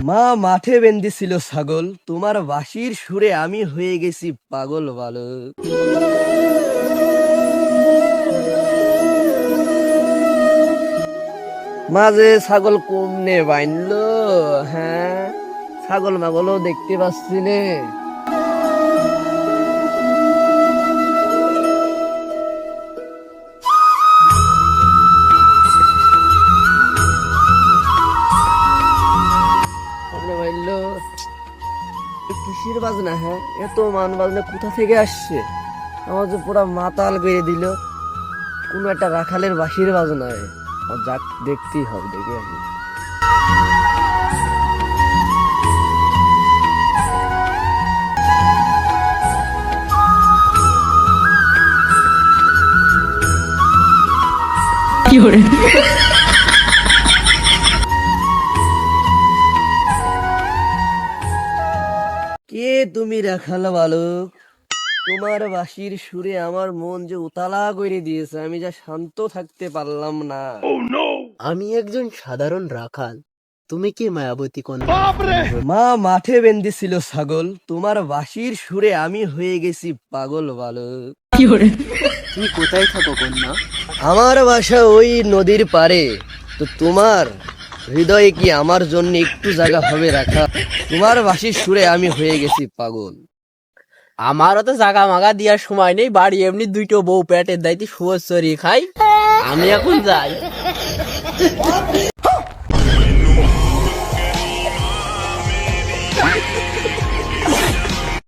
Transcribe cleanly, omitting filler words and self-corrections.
মা মাঠে বেঁধেছিল ছাগল, তোমার বাঁশির সুরে আমি হয়ে গেছি পাগল বালক। মাঝে ছাগল কমনে বাইনলো, হ্যাঁ ছাগল মাগলও দেখতে পাচ্ছি নে। কমনে বাইনলো কিসের বাজনা? হ্যাঁ এত মান বাজনা কোথা থেকে আসছে? আমার যে পুরা মাতাল করে দিল। কোনো একটা রাখালের বাঁশির বাজনা। আর যাক দেখতেই হবে, দেখে আসি। কে তুমি রাখাল বালক? তোমার বাঁশির সুরে আমার মন যে উতালা করে দিয়েছে, আমি যা শান্ত থাকতে পারলাম না। আমি একজন সাধারণ রাখাল, তুমি কি মায়াবতী কন্যা? মা মাঠে বেঁধেছিল ছাগল, তোমার বাঁশির সুরে আমি হয়ে গেছি পাগল বালক। তুমি কোথায় থাকো কন্যা? আমার বাসা ওই নদীর পারে। তো তোমার হৃদয়ে কি আমার জন্য একটু জায়গা হবে রাখা? তোমার বাঁশির সুরে আমি হয়ে গেছি পাগল। আমারও তো জাগা মাগা দেওয়ার সময় নেই, বাড়ি এমনি দুইটো বউ পেটের দায়িত্বে শুয়োর চড়িয়ে খাই। আমি এখন যাই।